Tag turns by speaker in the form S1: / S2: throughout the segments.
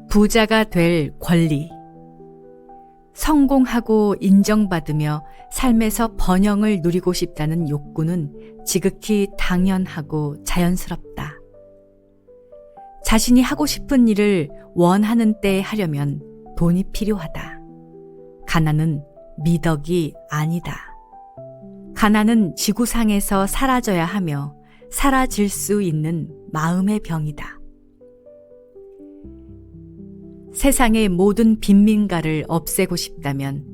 S1: 부자가 될 권리. 성공하고 인정받으며 삶에서 번영을 누리고 싶다는 욕구는 지극히 당연하고 자연스럽다. 자신이 하고 싶은 일을 원하는 때에 하려면 돈이 필요하다. 가난은 미덕이 아니다. 가난은 지구상에서 사라져야 하며 사라질 수 있는 마음의 병이다. 세상의 모든 빈민가를 없애고 싶다면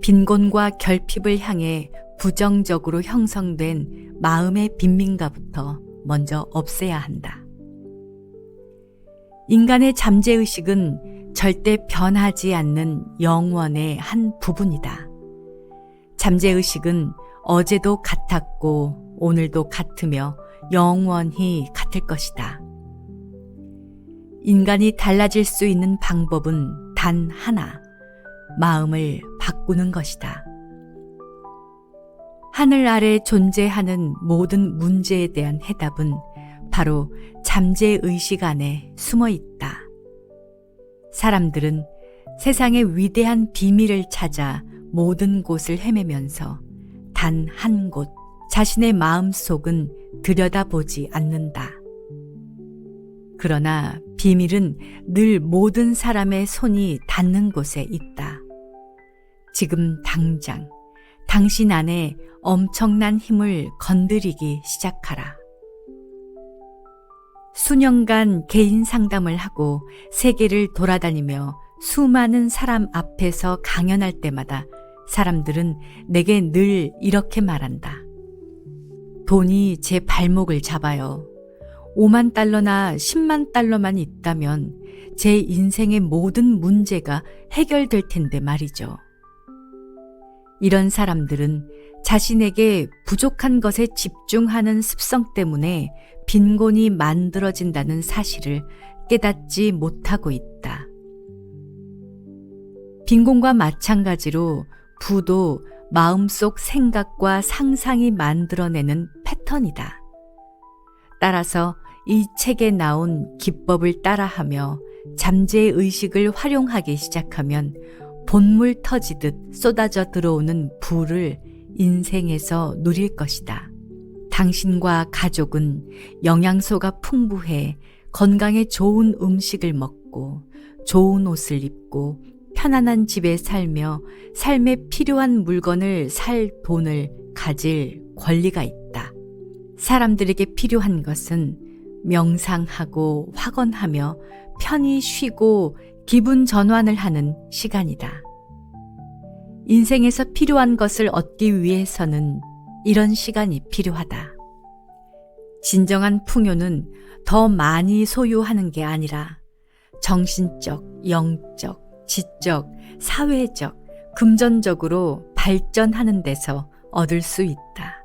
S1: 빈곤과 결핍을 향해 부정적으로 형성된 마음의 빈민가부터 먼저 없애야 한다. 인간의 잠재의식은 절대 변하지 않는 영원의 한 부분이다. 잠재의식은 어제도 같았고 오늘도 같으며 영원히 같을 것이다. 인간이 달라질 수 있는 방법은 단 하나, 마음을 바꾸는 것이다. 하늘 아래 존재하는 모든 문제에 대한 해답은 바로 잠재의식 안에 숨어 있다. 사람들은 세상의 위대한 비밀을 찾아 모든 곳을 헤매면서 단 한 곳, 자신의 마음속은 들여다보지 않는다. 그러나 비밀은 늘 모든 사람의 손이 닿는 곳에 있다. 지금 당장 당신 안에 엄청난 힘을 건드리기 시작하라. 수년간 개인 상담을 하고 세계를 돌아다니며 수많은 사람 앞에서 강연할 때마다 사람들은 내게 늘 이렇게 말한다. 돈이 제 발목을 잡아요. 5만 달러나 10만 달러만 있다면 제 인생의 모든 문제가 해결될 텐데 말이죠. 이런 사람들은 자신에게 부족한 것에 집중하는 습성 때문에 빈곤이 만들어진다는 사실을 깨닫지 못하고 있다. 빈곤과 마찬가지로 부도 마음속 생각과 상상이 만들어내는 패턴이다. 따라서 이 책에 나온 기법을 따라하며 잠재의식을 활용하기 시작하면 본물 터지듯 쏟아져 들어오는 부를 인생에서 누릴 것이다. 당신과 가족은 영양소가 풍부해 건강에 좋은 음식을 먹고 좋은 옷을 입고 편안한 집에 살며 삶에 필요한 물건을 살 돈을 가질 권리가 있다. 사람들에게 필요한 것은 명상하고 확언하며 편히 쉬고 기분 전환을 하는 시간이다. 인생에서 필요한 것을 얻기 위해서는 이런 시간이 필요하다. 진정한 풍요는 더 많이 소유하는 게 아니라 정신적, 영적, 지적, 사회적, 금전적으로 발전하는 데서 얻을 수 있다.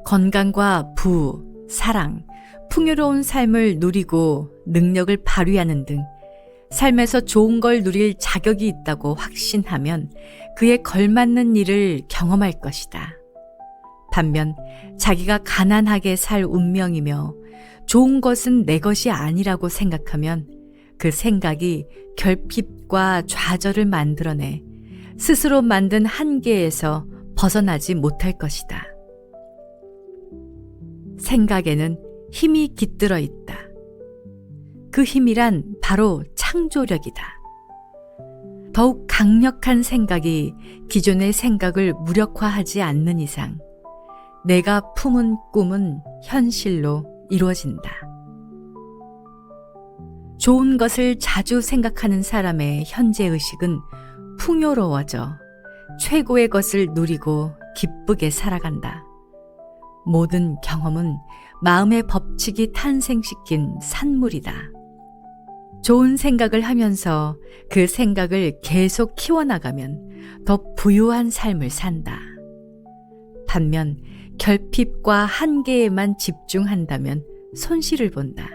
S1: 건강과 부, 사랑, 풍요로운 삶을 누리고 능력을 발휘하는 등 삶에서 좋은 걸 누릴 자격이 있다고 확신하면 그에 걸맞는 일을 경험할 것이다. 반면 자기가 가난하게 살 운명이며 좋은 것은 내 것이 아니라고 생각하면 그 생각이 결핍과 좌절을 만들어내 스스로 만든 한계에서 벗어나지 못할 것이다. 생각에는 힘이 깃들어 있다. 그 힘이란 바로 창조력이다. 더욱 강력한 생각이 기존의 생각을 무력화하지 않는 이상 내가 품은 꿈은 현실로 이루어진다. 좋은 것을 자주 생각하는 사람의 현재의식은 풍요로워져 최고의 것을 누리고 기쁘게 살아간다. 모든 경험은 마음의 법칙이 탄생시킨 산물이다. 좋은 생각을 하면서 그 생각을 계속 키워나가면 더 부유한 삶을 산다. 반면 결핍과 한계에만 집중한다면 손실을 본다.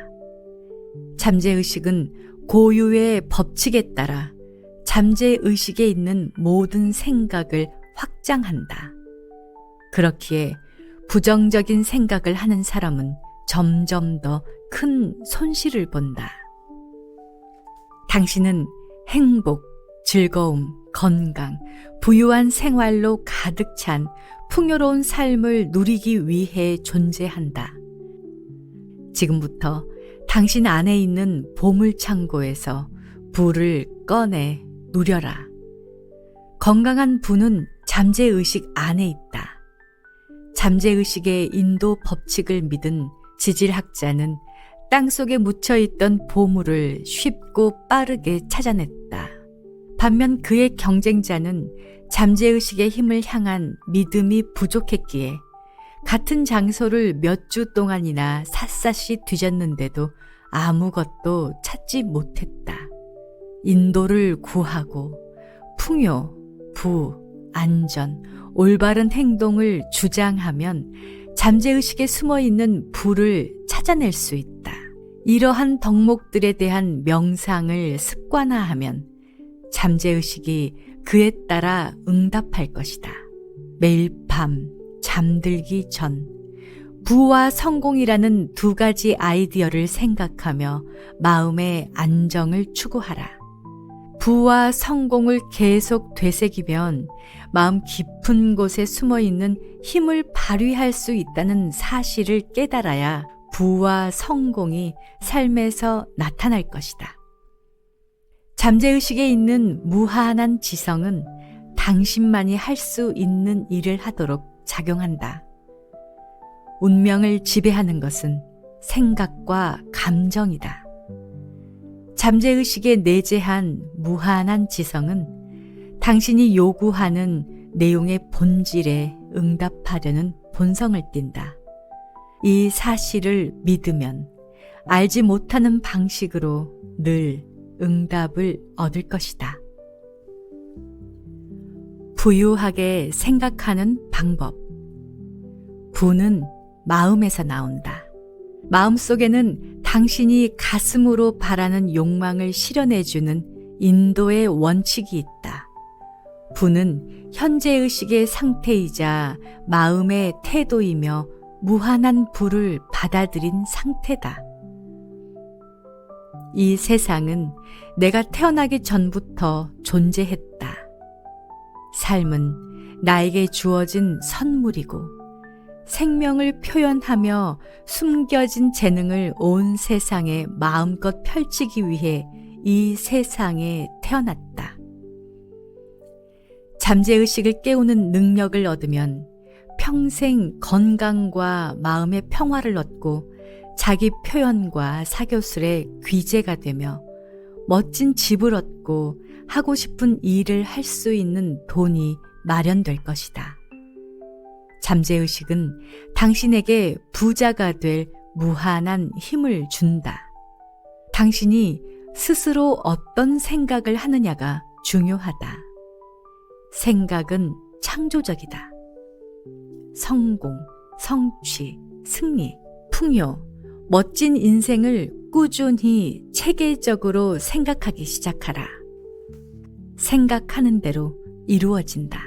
S1: 잠재의식은 고유의 법칙에 따라 잠재의식에 있는 모든 생각을 확장한다. 그렇기에 부정적인 생각을 하는 사람은 점점 더 큰 손실을 본다. 당신은 행복, 즐거움, 건강, 부유한 생활로 가득 찬 풍요로운 삶을 누리기 위해 존재한다. 지금부터 당신 안에 있는 보물창고에서 부를 꺼내 누려라. 건강한 부는 잠재의식 안에 있다. 잠재의식의 인도 법칙을 믿은 지질학자는 땅속에 묻혀있던 보물을 쉽고 빠르게 찾아냈다. 반면 그의 경쟁자는 잠재의식의 힘을 향한 믿음이 부족했기에 같은 장소를 몇 주 동안이나 샅샅이 뒤졌는데도 아무것도 찾지 못했다. 인도를 구하고 풍요, 부, 안전, 올바른 행동을 주장하면 잠재의식에 숨어있는 부를 찾아낼 수 있다. 이러한 덕목들에 대한 명상을 습관화하면 잠재의식이 그에 따라 응답할 것이다. 매일 밤 잠들기 전 부와 성공이라는 두 가지 아이디어를 생각하며 마음의 안정을 추구하라. 부와 성공을 계속 되새기면 마음 깊은 곳에 숨어있는 힘을 발휘할 수 있다는 사실을 깨달아야 부와 성공이 삶에서 나타날 것이다. 잠재의식에 있는 무한한 지성은 당신만이 할 수 있는 일을 하도록 작용한다. 운명을 지배하는 것은 생각과 감정이다. 잠재의식에 내재한 무한한 지성은 당신이 요구하는 내용의 본질에 응답하려는 본성을 띈다. 이 사실을 믿으면 알지 못하는 방식으로 늘 응답을 얻을 것이다. 부유하게 생각하는 방법. 부는 마음에서 나온다. 마음속에는 당신이 가슴으로 바라는 욕망을 실현해주는 인도의 원칙이 있다. 부는 현재의식의 상태이자 마음의 태도이며 무한한 부를 받아들인 상태다. 이 세상은 내가 태어나기 전부터 존재했다. 삶은 나에게 주어진 선물이고 생명을 표현하며 숨겨진 재능을 온 세상에 마음껏 펼치기 위해 이 세상에 태어났다. 잠재의식을 깨우는 능력을 얻으면 평생 건강과 마음의 평화를 얻고 자기 표현과 사교술의 귀재가 되며 멋진 집을 얻고 하고 싶은 일을 할 수 있는 돈이 마련될 것이다. 잠재의식은 당신에게 부자가 될 무한한 힘을 준다. 당신이 스스로 어떤 생각을 하느냐가 중요하다. 생각은 창조적이다. 성공, 성취, 승리, 풍요, 멋진 인생을 꾸준히 체계적으로 생각하기 시작하라. 생각하는 대로 이루어진다.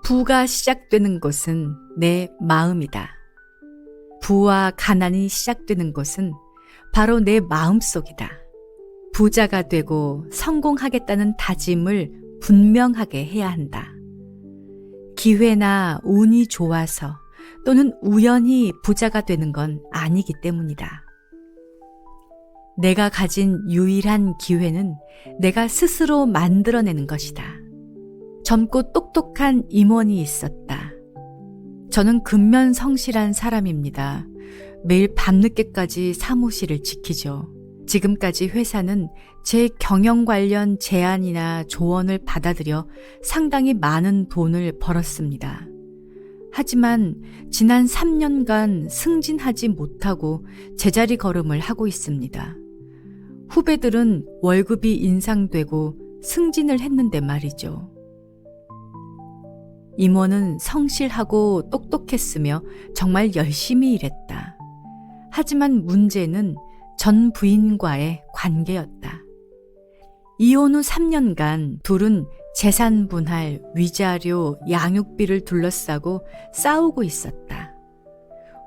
S1: 부가 시작되는 곳은 내 마음이다. 부와 가난이 시작되는 곳은 바로 내 마음속이다. 부자가 되고 성공하겠다는 다짐을 분명하게 해야 한다. 기회나 운이 좋아서 또는 우연히 부자가 되는 건 아니기 때문이다. 내가 가진 유일한 기회는 내가 스스로 만들어내는 것이다. 젊고 똑똑한 임원이 있었다. 저는 근면성실한 사람입니다. 매일 밤늦게까지 사무실을 지키죠. 지금까지 회사는 제 경영 관련 제안이나 조언을 받아들여 상당히 많은 돈을 벌었습니다. 하지만 지난 3년간 승진하지 못하고 제자리 걸음을 하고 있습니다. 후배들은 월급이 인상되고 승진을 했는데 말이죠. 임원은 성실하고 똑똑했으며 정말 열심히 일했다. 하지만 문제는 전 부인과의 관계였다. 이혼 후 3년간 둘은 재산 분할, 위자료, 양육비를 둘러싸고 싸우고 있었다.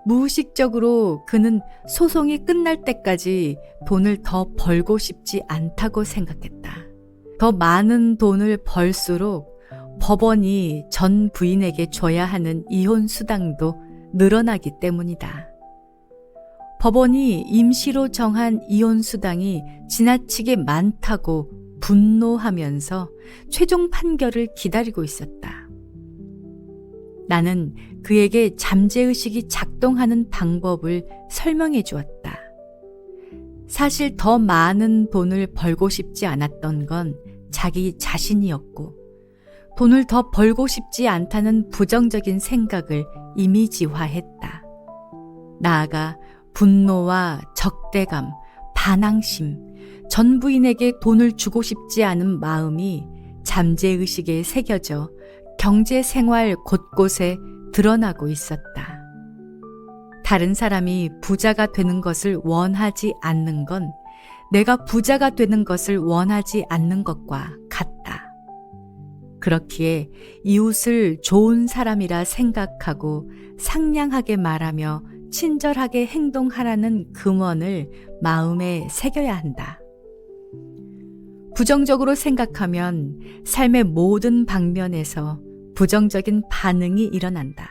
S1: 무의식적으로 그는 소송이 끝날 때까지 돈을 더 벌고 싶지 않다고 생각했다. 더 많은 돈을 벌수록 법원이 전 부인에게 줘야 하는 이혼 수당도 늘어나기 때문이다. 법원이 임시로 정한 이혼 수당이 지나치게 많다고 분노하면서 최종 판결을 기다리고 있었다. 나는 그에게 잠재의식이 작동하는 방법을 설명해 주었다. 사실 더 많은 돈을 벌고 싶지 않았던 건 자기 자신이었고, 돈을 더 벌고 싶지 않다는 부정적인 생각을 이미지화했다. 나아가 분노와 적대감, 반항심, 전 부인에게 돈을 주고 싶지 않은 마음이 잠재의식에 새겨져 경제생활 곳곳에 드러나고 있었다. 다른 사람이 부자가 되는 것을 원하지 않는 건 내가 부자가 되는 것을 원하지 않는 것과 같다. 그렇기에 이웃을 좋은 사람이라 생각하고 상냥하게 말하며 친절하게 행동하라는 금원을 마음에 새겨야 한다. 부정적으로 생각하면 삶의 모든 방면에서 부정적인 반응이 일어난다.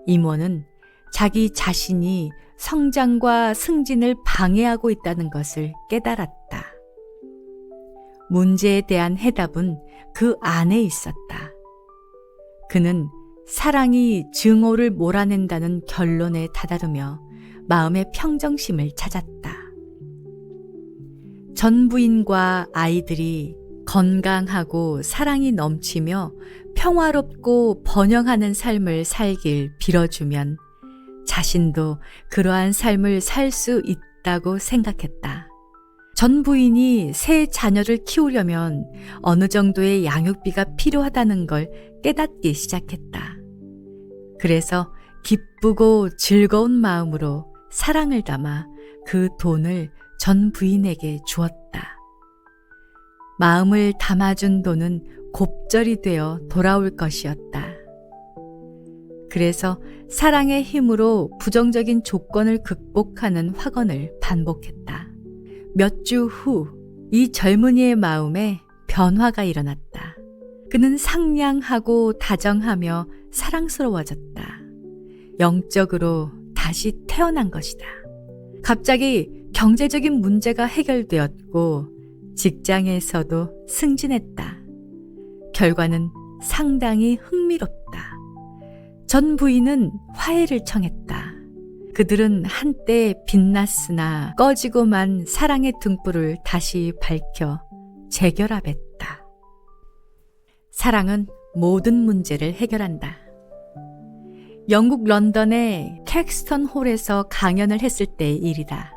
S1: 임원은 자기 자신이 성장과 승진을 방해하고 있다는 것을 깨달았다. 문제에 대한 해답은 그 안에 있었다. 그는 사랑이 증오를 몰아낸다는 결론에 다다르며 마음의 평정심을 찾았다. 전 부인과 아이들이 건강하고 사랑이 넘치며 평화롭고 번영하는 삶을 살길 빌어주면 자신도 그러한 삶을 살 수 있다고 생각했다. 전 부인이 새 자녀를 키우려면 어느 정도의 양육비가 필요하다는 걸 깨닫기 시작했다. 그래서 기쁘고 즐거운 마음으로 사랑을 담아 그 돈을 전 부인에게 주었다. 마음을 담아준 돈은 곱절이 되어 돌아올 것이었다. 그래서 사랑의 힘으로 부정적인 조건을 극복하는 확언을 반복했다. 몇 주 후 이 젊은이의 마음에 변화가 일어났다. 그는 상냥하고 다정하며 사랑스러워졌다. 영적으로 다시 태어난 것이다. 갑자기 경제적인 문제가 해결되었고 직장에서도 승진했다. 결과는 상당히 흥미롭다. 전 부인은 화해를 청했다. 그들은 한때 빛났으나 꺼지고만 사랑의 등불을 다시 밝혀 재결합했다. 사랑은 모든 문제를 해결한다. 영국 런던의 캑스턴 홀에서 강연을 했을 때의 일이다.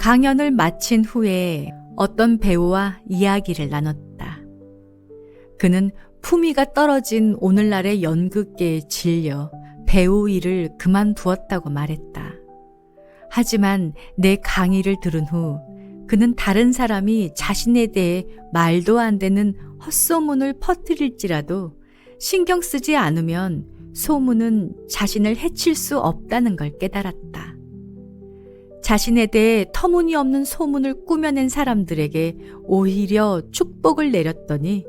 S1: 강연을 마친 후에 어떤 배우와 이야기를 나눴다. 그는 품위가 떨어진 오늘날의 연극계에 질려 배우 일을 그만두었다고 말했다. 하지만 내 강의를 들은 후 그는 다른 사람이 자신에 대해 말도 안 되는 헛소문을 퍼뜨릴지라도 신경 쓰지 않으면 소문은 자신을 해칠 수 없다는 걸 깨달았다. 자신에 대해 터무니없는 소문을 꾸며낸 사람들에게 오히려 축복을 내렸더니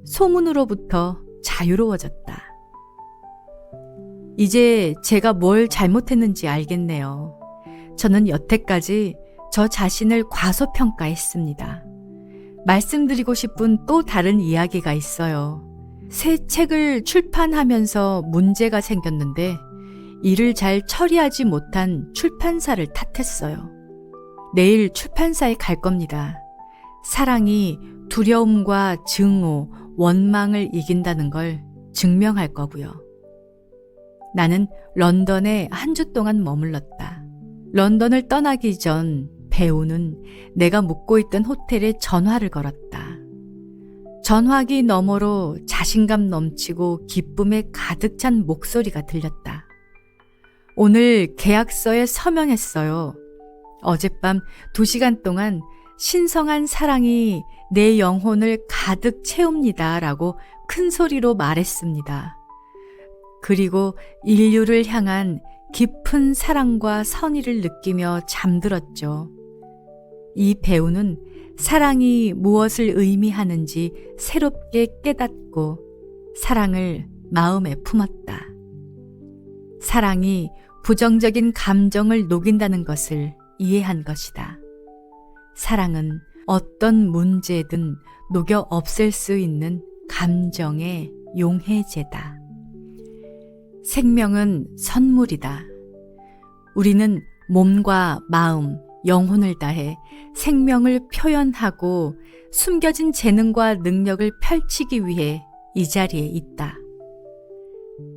S1: 소문으로부터 자유로워졌다. 이제 제가 뭘 잘못했는지 알겠네요. 저는 여태까지 저 자신을 과소평가했습니다. 말씀드리고 싶은 또 다른 이야기가 있어요. 새 책을 출판하면서 문제가 생겼는데 일을 잘 처리하지 못한 출판사를 탓했어요. 내일 출판사에 갈 겁니다. 사랑이 두려움과 증오, 원망을 이긴다는 걸 증명할 거고요. 나는 런던에 한 주 동안 머물렀다. 런던을 떠나기 전 배우는 내가 묵고 있던 호텔에 전화를 걸었다. 전화기 너머로 자신감 넘치고 기쁨에 가득 찬 목소리가 들렸다. 오늘 계약서에 서명했어요. 어젯밤 2시간 동안 신성한 사랑이 내 영혼을 가득 채웁니다. 라고 큰 소리로 말했습니다. 그리고 인류를 향한 깊은 사랑과 선의를 느끼며 잠들었죠. 이 배우는 사랑이 무엇을 의미하는지 새롭게 깨닫고 사랑을 마음에 품었다. 사랑이 부정적인 감정을 녹인다는 것을 이해한 것이다. 사랑은 어떤 문제든 녹여 없앨 수 있는 감정의 용해제다. 생명은 선물이다. 우리는 몸과 마음, 영혼을 다해 생명을 표현하고 숨겨진 재능과 능력을 펼치기 위해 이 자리에 있다.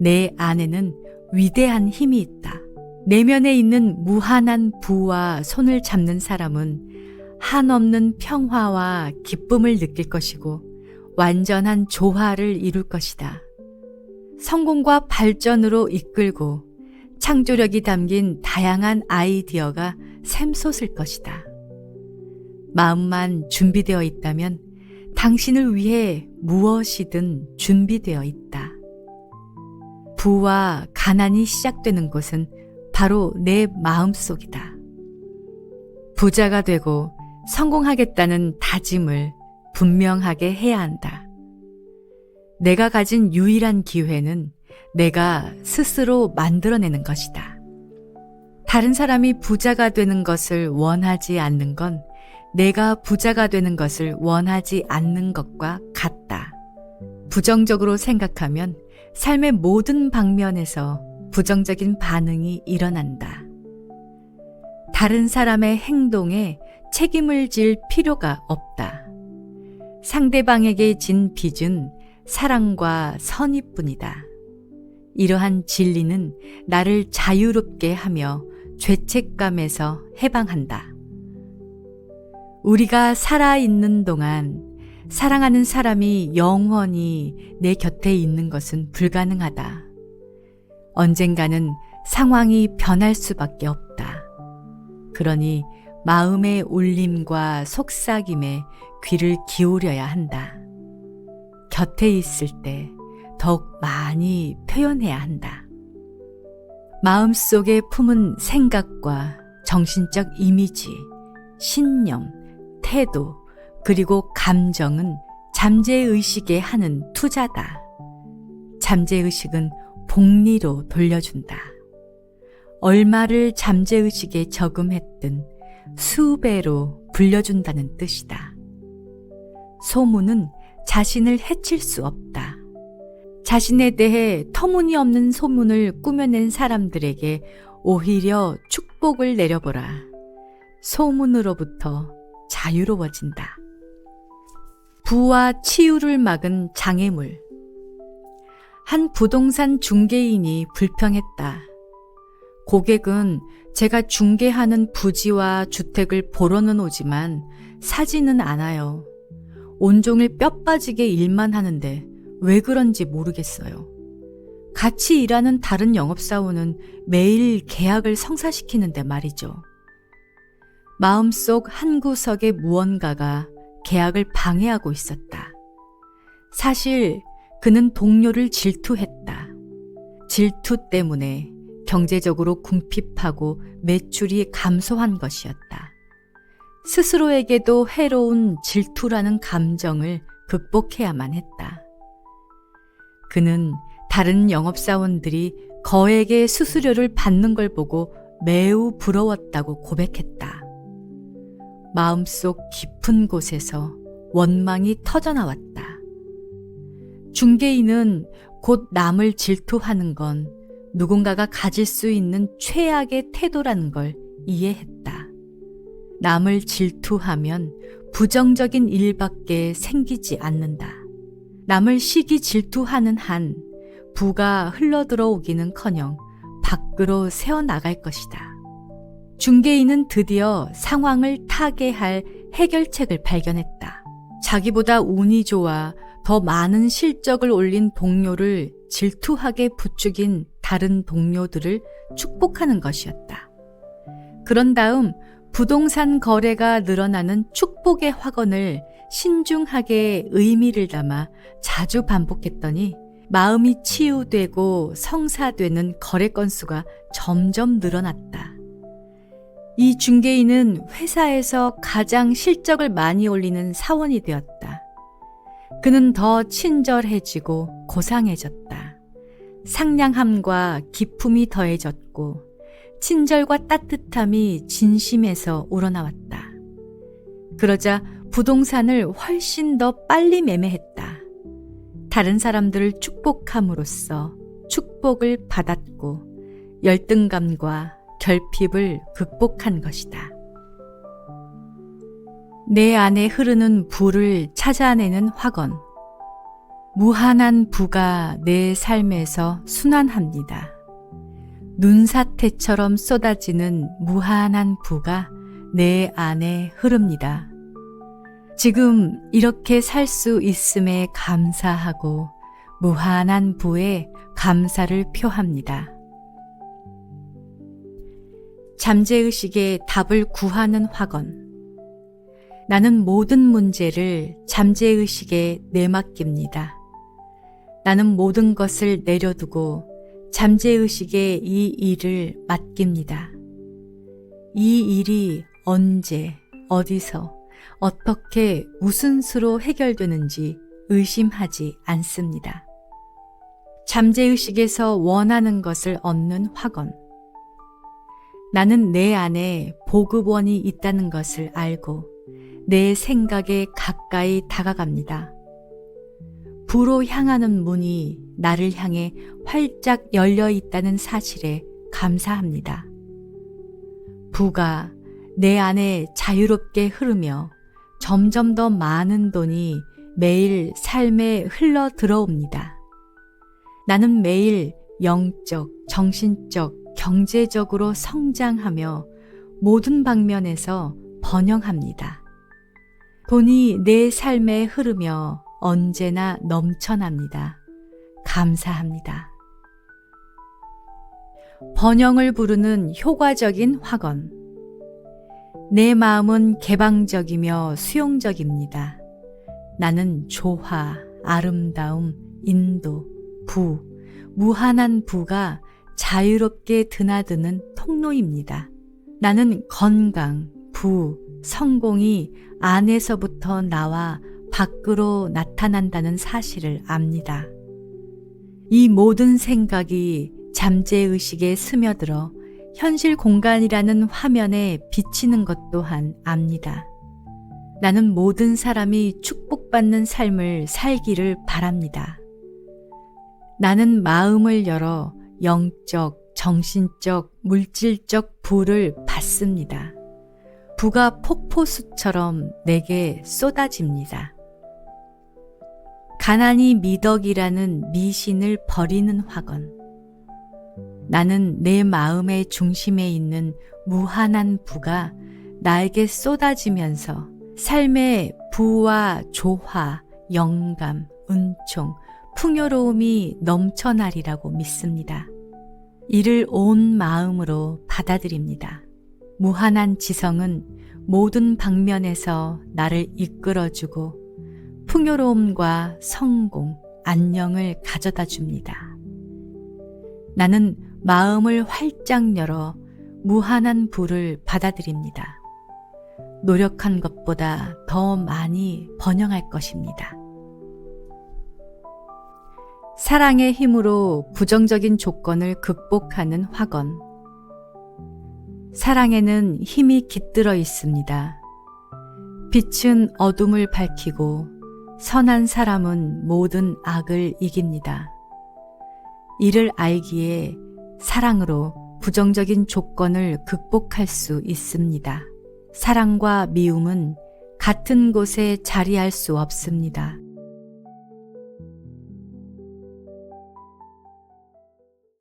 S1: 내 안에는 위대한 힘이 있다. 내면에 있는 무한한 부와 손을 잡는 사람은 한없는 평화와 기쁨을 느낄 것이고 완전한 조화를 이룰 것이다. 성공과 발전으로 이끌고 창조력이 담긴 다양한 아이디어가 샘솟을 것이다. 마음만 준비되어 있다면 당신을 위해 무엇이든 준비되어 있다. 부와 가난이 시작되는 곳은 바로 내 마음속이다. 부자가 되고 성공하겠다는 다짐을 분명하게 해야 한다. 내가 가진 유일한 기회는 내가 스스로 만들어내는 것이다. 다른 사람이 부자가 되는 것을 원하지 않는 건 내가 부자가 되는 것을 원하지 않는 것과 같다. 부정적으로 생각하면 삶의 모든 방면에서 부정적인 반응이 일어난다. 다른 사람의 행동에 책임을 질 필요가 없다. 상대방에게 진 빚은 사랑과 선의뿐이다. 이러한 진리는 나를 자유롭게 하며 죄책감에서 해방한다. 우리가 살아있는 동안 사랑하는 사람이 영원히 내 곁에 있는 것은 불가능하다. 언젠가는 상황이 변할 수밖에 없다. 그러니 마음의 울림과 속삭임에 귀를 기울여야 한다. 곁에 있을 때 더욱 많이 표현해야 한다. 마음속에 품은 생각과 정신적 이미지, 신념, 태도, 그리고 감정은 잠재의식에 하는 투자다. 잠재의식은 복리로 돌려준다. 얼마를 잠재의식에 저금했든 수배로 불려준다는 뜻이다. 소문은 자신을 해칠 수 없다. 자신에 대해 터무니없는 소문을 꾸며낸 사람들에게 오히려 축복을 내려보라. 소문으로부터 자유로워진다. 부와 치유를 막은 장애물. 한 부동산 중개인이 불평했다. 고객은 제가 중개하는 부지와 주택을 보러는 오지만 사지는 않아요. 온종일 뼈 빠지게 일만 하는데 왜 그런지 모르겠어요. 같이 일하는 다른 영업사원은 매일 계약을 성사시키는데 말이죠. 마음속 한 구석의 무언가가 계약을 방해하고 있었다. 사실 그는 동료를 질투했다. 질투 때문에 경제적으로 궁핍하고 매출이 감소한 것이었다. 스스로에게도 해로운 질투라는 감정을 극복해야만 했다. 그는 다른 영업사원들이 거액의 수수료를 받는 걸 보고 매우 부러웠다고 고백했다. 마음속 깊은 곳에서 원망이 터져나왔다. 중개인은 곧 남을 질투하는 건 누군가가 가질 수 있는 최악의 태도라는 걸 이해했다. 남을 질투하면 부정적인 일밖에 생기지 않는다. 남을 시기 질투하는 한 부가 흘러들어오기는커녕 밖으로 새어나갈 것이다. 중개인은 드디어 상황을 타개할 해결책을 발견했다. 자기보다 운이 좋아 더 많은 실적을 올린 동료를 질투하게 부추긴 다른 동료들을 축복하는 것이었다. 그런 다음 부동산 거래가 늘어나는 축복의 확언을 신중하게 의미를 담아 자주 반복했더니 마음이 치유되고 성사되는 거래 건수가 점점 늘어났다. 이 중개인은 회사에서 가장 실적을 많이 올리는 사원이 되었다. 그는 더 친절해지고 고상해졌다. 상냥함과 기품이 더해졌고 친절과 따뜻함이 진심에서 우러나왔다. 그러자 부동산을 훨씬 더 빨리 매매했다. 다른 사람들을 축복함으로써 축복을 받았고 열등감과 결핍을 극복한 것이다. 내 안에 흐르는 부를 찾아내는 확언. 무한한 부가 내 삶에서 순환합니다. 눈사태처럼 쏟아지는 무한한 부가 내 안에 흐릅니다. 지금 이렇게 살 수 있음에 감사하고 무한한 부에 감사를 표합니다. 잠재의식의 답을 구하는 확언. 나는 모든 문제를 잠재의식에 내맡깁니다. 나는 모든 것을 내려두고 잠재의식에 이 일을 맡깁니다. 이 일이 언제, 어디서, 어떻게, 무슨 수로 해결되는지 의심하지 않습니다. 잠재의식에서 원하는 것을 얻는 확언. 나는 내 안에 보급원이 있다는 것을 알고 내 생각에 가까이 다가갑니다. 부로 향하는 문이 나를 향해 활짝 열려 있다는 사실에 감사합니다. 부가 내 안에 자유롭게 흐르며 점점 더 많은 돈이 매일 삶에 흘러 들어옵니다. 나는 매일 영적, 정신적, 경제적으로 성장하며 모든 방면에서 번영합니다. 돈이 내 삶에 흐르며 언제나 넘쳐납니다. 감사합니다. 번영을 부르는 효과적인 확언. 내 마음은 개방적이며 수용적입니다. 나는 조화, 아름다움, 인도, 부, 무한한 부가 자유롭게 드나드는 통로입니다. 나는 건강, 부, 성공이 안에서부터 나와 밖으로 나타난다는 사실을 압니다. 이 모든 생각이 잠재의식에 스며들어 현실 공간이라는 화면에 비치는 것 또한 압니다. 나는 모든 사람이 축복받는 삶을 살기를 바랍니다. 나는 마음을 열어 영적, 정신적, 물질적 부를 받습니다. 부가 폭포수처럼 내게 쏟아집니다. 가난이 미덕이라는 미신을 버리는 확언. 나는 내 마음의 중심에 있는 무한한 부가 나에게 쏟아지면서 삶의 부와 조화, 영감, 은총, 풍요로움이 넘쳐나리라고 믿습니다. 이를 온 마음으로 받아들입니다. 무한한 지성은 모든 방면에서 나를 이끌어주고 풍요로움과 성공, 안녕을 가져다 줍니다. 나는 마음을 활짝 열어 무한한 부를 받아들입니다. 노력한 것보다 더 많이 번영할 것입니다. 사랑의 힘으로 부정적인 조건을 극복하는 확언. 사랑에는 힘이 깃들어 있습니다. 빛은 어둠을 밝히고 선한 사람은 모든 악을 이깁니다. 이를 알기에 사랑으로 부정적인 조건을 극복할 수 있습니다. 사랑과 미움은 같은 곳에 자리할 수 없습니다.